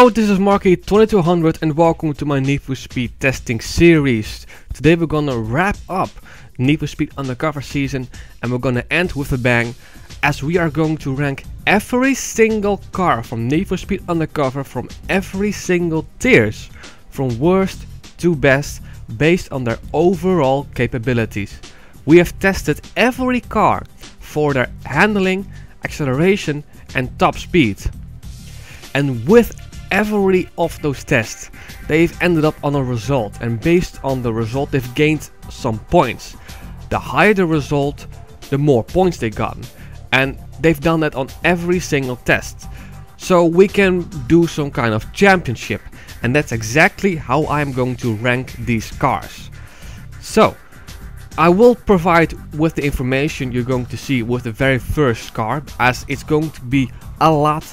Hello, this is Marky2200 and welcome to my Need for Speed testing series. Today we're gonna wrap up Need for Speed Undercover season and we're gonna end with a bang, as we are going to rank every single car from Need for Speed Undercover from every single tiers, from worst to best, based on their overall capabilities. We have tested every car for their handling, acceleration and top speed. And with every of those tests, they've ended up on a result, and based on the result they've gained some points. The higher the result, the more points they got, and they've done that on every single test. So we can do some kind of championship, and that's exactly how I'm going to rank these cars. So I will provide with the information you're going to see with the very first car, as it's going to be a lot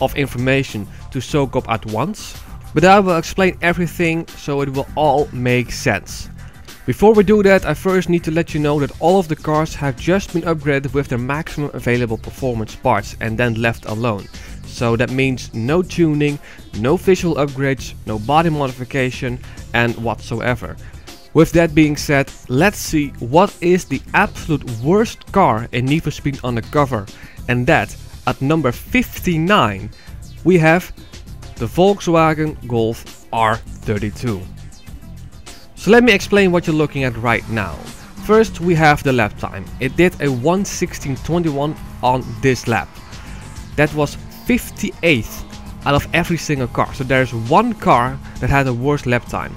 of information to soak up at once, but I will explain everything so it will all make sense. Before we do that, I first need to let you know that all of the cars have just been upgraded with their maximum available performance parts and then left alone. So that means no tuning, no visual upgrades, no body modification and whatsoever. With that being said, let's see what is the absolute worst car in Need for Speed Undercover, and that at number 59 we have the Volkswagen Golf R32. So let me explain what you're looking at right now. First we have the lap time. It did a 1:16.21 on this lap. That was 58th out of every single car. So there's one car that had a worse lap time.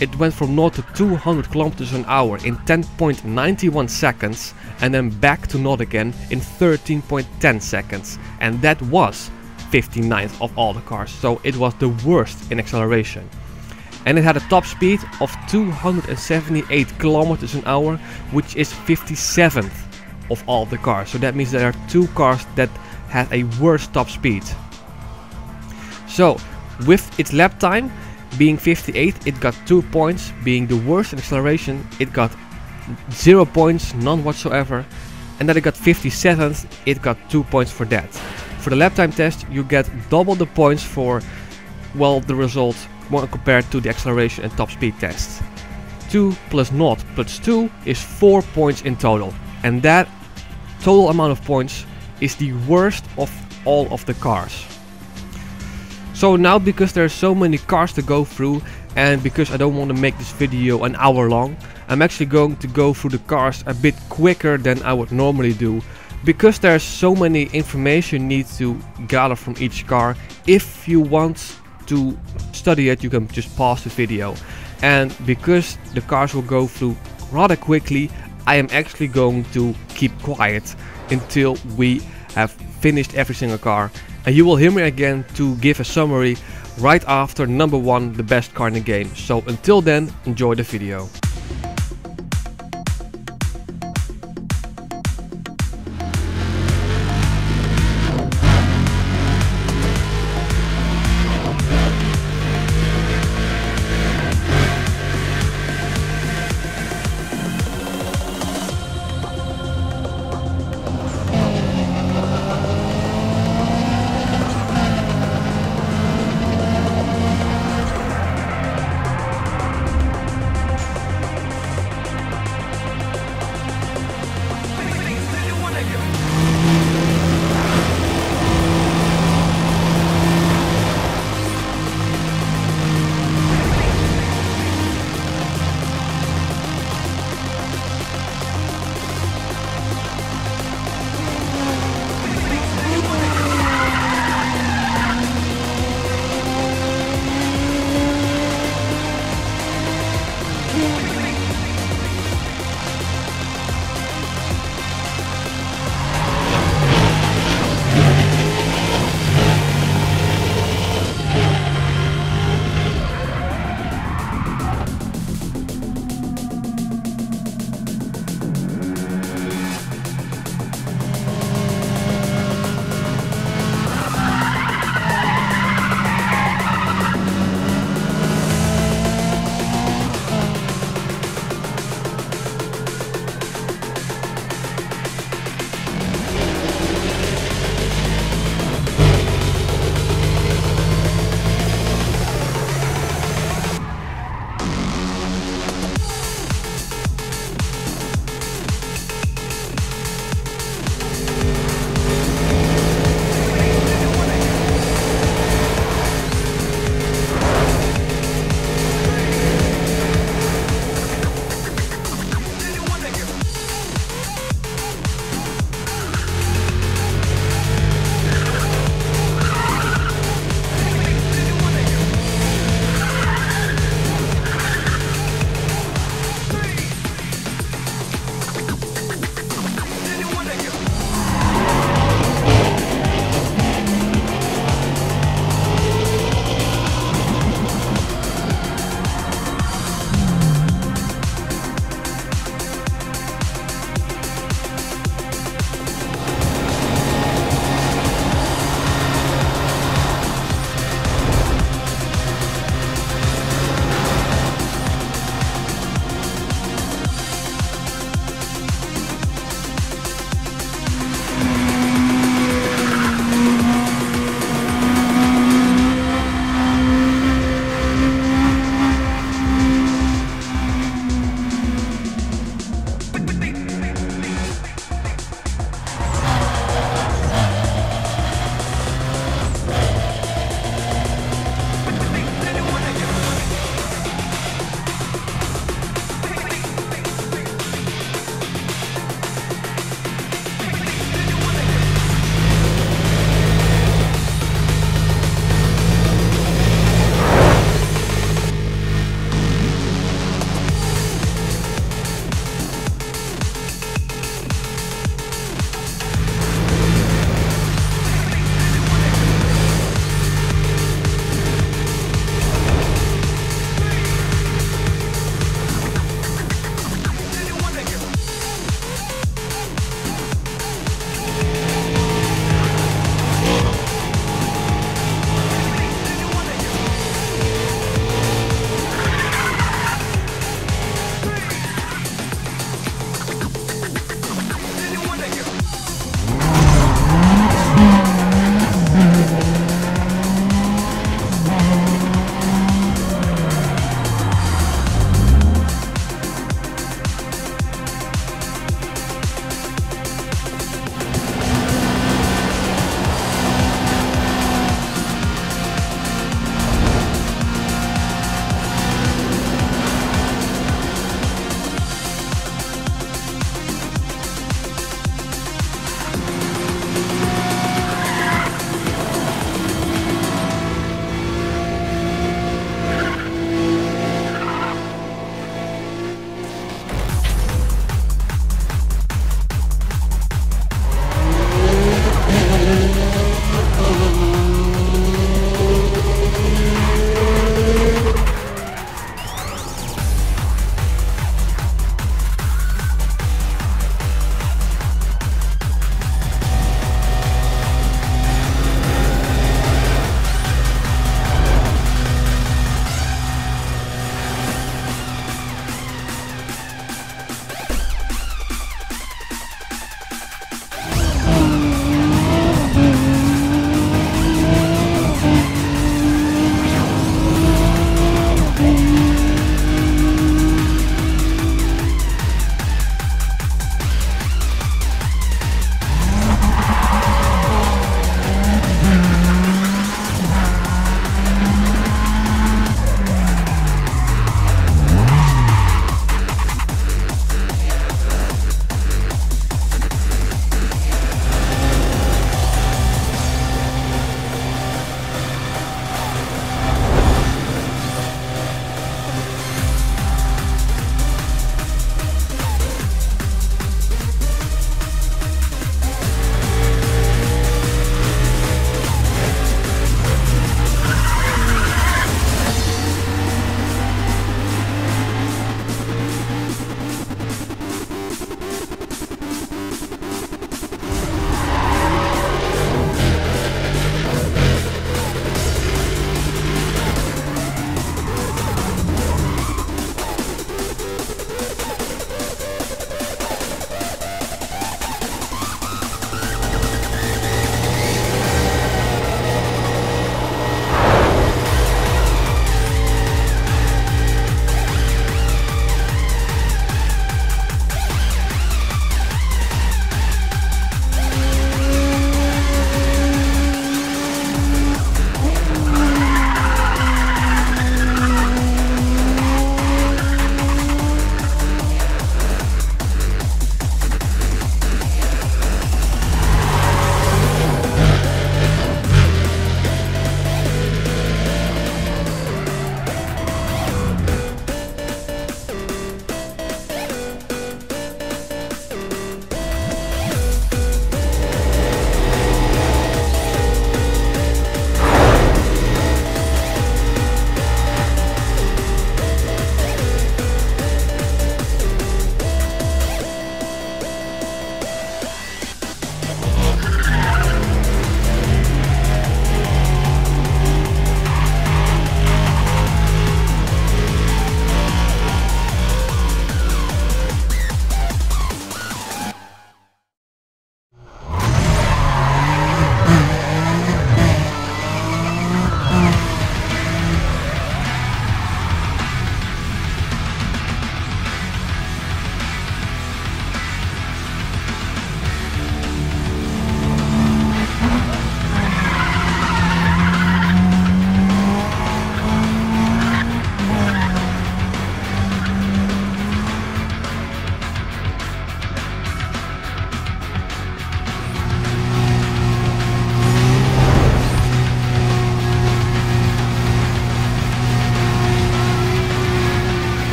It went from 0 to 200 kilometers an hour in 10.91 seconds and then back to 0 again in 13.10 seconds. And that was 59th of all the cars, so it was the worst in acceleration. And it had a top speed of 278 kilometers an hour, which is 57th of all the cars. So that means there are two cars that had a worse top speed. So with its lap time being 58, it got 2 points. Being the worst in acceleration, it got 0 points, none whatsoever. And then it got 57th, it got 2 points for that. For the lap time test, you get double the points for, well, the result when compared to the acceleration and top speed test. 2 plus 0 plus 2 is 4 points in total. And that total amount of points is the worst of all of the cars. So now, because there are so many cars to go through, and because I don't want to make this video an hour long, I'm actually going to go through the cars a bit quicker than I would normally do. Because there's so many information you need to gather from each car. If you want to study it, you can just pause the video. And because the cars will go through rather quickly, I am actually going to keep quiet until we have finished every single car. And you will hear me again to give a summary right after number 1, the best car in the game. So until then, enjoy the video.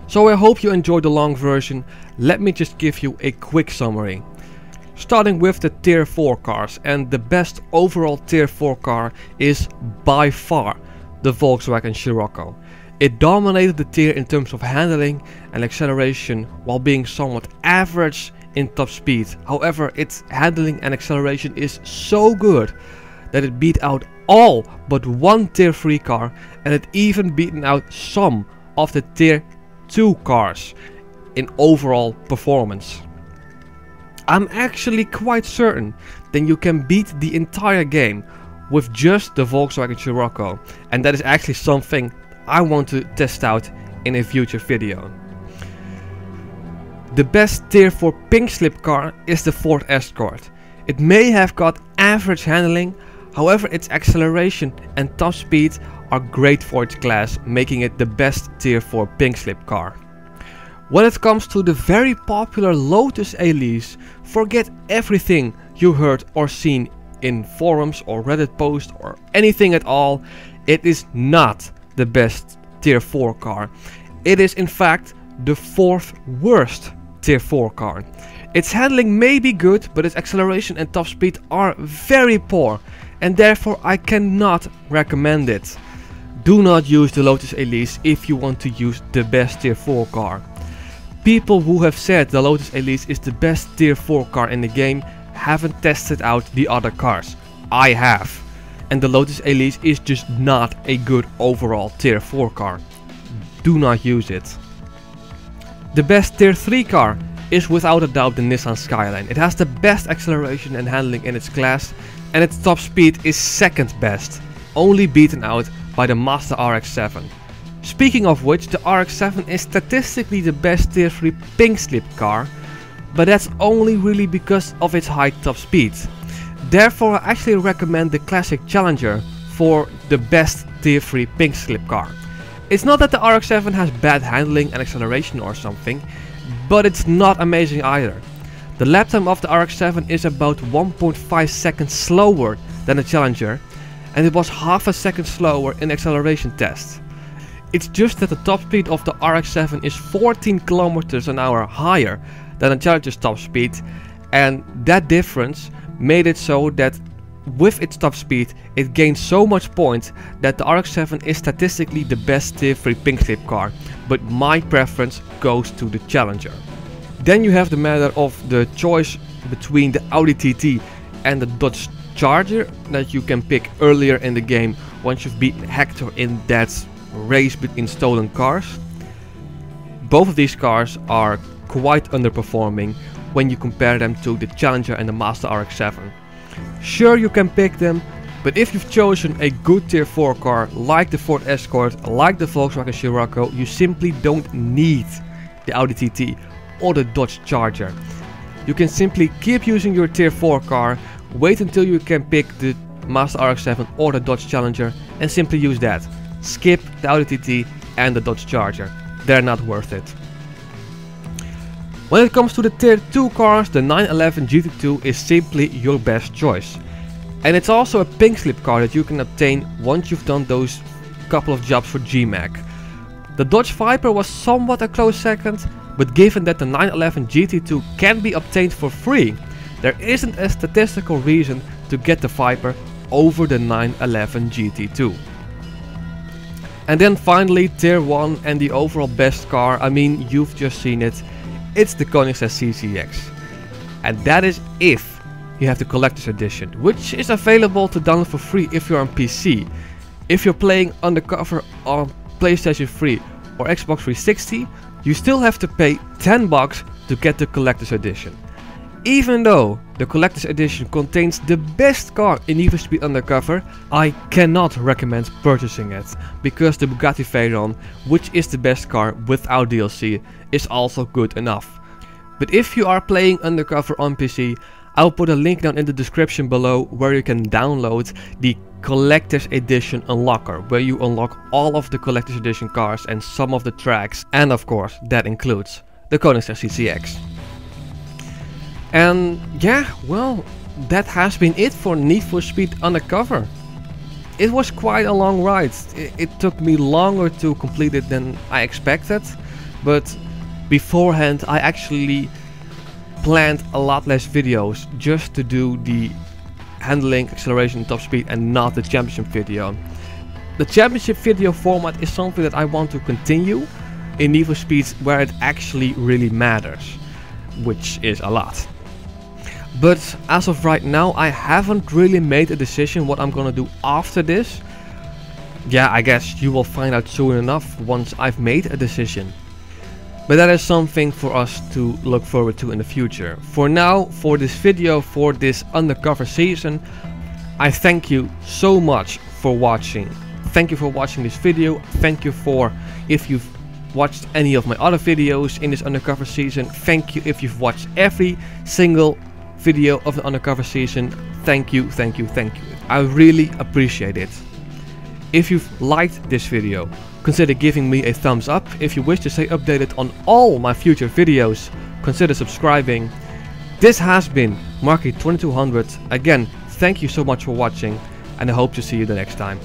So I hope you enjoyed the long version. Let me just give you a quick summary. Starting with the tier 4 cars, and the best overall tier 4 car is by far the Volkswagen Scirocco. It dominated the tier in terms of handling and acceleration while being somewhat average in top speed. However, its handling and acceleration is so good that it beat out all but one tier 3 car, and it even beaten out some of the tier 2 cars in overall performance. I'm actually quite certain that you can beat the entire game with just the Volkswagen Scirocco, and that is actually something I want to test out in a future video. The best tier 4 pink slip car is the Ford Escort. It may have got average handling, however its acceleration and top speed are great for its class, making it the best tier 4 pink slip car. When it comes to the very popular Lotus Elise, forget everything you heard or seen in forums or Reddit posts or anything at all. It is not the best tier 4 car. It is in fact the 4th worst tier 4 car. Its handling may be good, but its acceleration and top speed are very poor, and therefore I cannot recommend it. Do not use the Lotus Elise if you want to use the best tier 4 car. People who have said the Lotus Elise is the best tier 4 car in the game haven't tested out the other cars. I have. And the Lotus Elise is just not a good overall tier 4 car. Do not use it. The best tier 3 car is without a doubt the Nissan Skyline. It has the best acceleration and handling in its class, and its top speed is second best, only beaten out by the Mazda RX-7. Speaking of which, the RX-7 is statistically the best tier 3 pink slip car, but that's only really because of its high top speed. Therefore I actually recommend the classic Challenger for the best tier 3 pink slip car. It's not that the RX-7 has bad handling and acceleration or something, but it's not amazing either. The lap time of the RX-7 is about 1.5 seconds slower than the Challenger, and it was half a second slower in acceleration tests. It's just that the top speed of the RX-7 is 14 km an hour higher than the Challenger's top speed, and that difference made it so that with its top speed it gained so much points that the RX-7 is statistically the best tier 3 pink slip car, but my preference goes to the Challenger. Then you have the matter of the choice between the Audi TT and the Dodge Charger that you can pick earlier in the game once you've beaten Hector in that race between stolen cars. Both of these cars are quite underperforming when you compare them to the Challenger and the Mazda RX-7. Sure, you can pick them, but if you've chosen a good tier 4 car like the Ford Escort, like the Volkswagen Scirocco, you simply don't need the Audi TT or the Dodge Charger. You can simply keep using your tier 4 car, wait until you can pick the Mazda RX-7 or the Dodge Challenger and simply use that. Skip the Audi TT and the Dodge Charger. They're not worth it. When it comes to the tier 2 cars, the 911 GT2 is simply your best choice. And it's also a pink slip car that you can obtain once you've done those couple of jobs for GMAC. The Dodge Viper was somewhat a close second, but given that the 911 GT2 can be obtained for free, there isn't a statistical reason to get the Viper over the 911 GT2. And then finally, tier 1 and the overall best car, I mean, you've just seen it, it's the Koenigsegg CCX. And that is if you have the collector's edition, which is available to download for free if you're on PC. If you're playing Undercover on PlayStation 3 or Xbox 360, you still have to pay 10 bucks to get the collector's edition. Even though the collector's edition contains the best car in Need for Speed Undercover, I cannot recommend purchasing it, because the Bugatti Veyron, which is the best car without DLC, is also good enough. But if you are playing Undercover on PC, I'll put a link down in the description below where you can download the collector's edition unlocker, where you unlock all of the collector's edition cars and some of the tracks, and of course that includes the Koenigsegg CCX. And yeah, well, that has been it for Need for Speed Undercover. It was quite a long ride. It took me longer to complete it than I expected, but beforehand I actually planned a lot less videos just to do the handling, acceleration, top speed, and not the championship video. The championship video format is something that I want to continue in Need for Speeds where it actually really matters, which is a lot. But as of right now, I haven't really made a decision what I'm gonna do after this. Yeah, I guess you will find out soon enough once I've made a decision. But that is something for us to look forward to in the future. For now, for this video, for this Undercover season, I thank you so much for watching. Thank you for watching this video. Thank you for if you've watched any of my other videos in this Undercover season. Thank you if you've watched every single video of the Undercover season. Thank you, thank you, thank you. I really appreciate it. If you've liked this video, consider giving me a thumbs up. If you wish to stay updated on all my future videos, consider subscribing. This has been Marky2200. Again, thank you so much for watching, and I hope to see you the next time.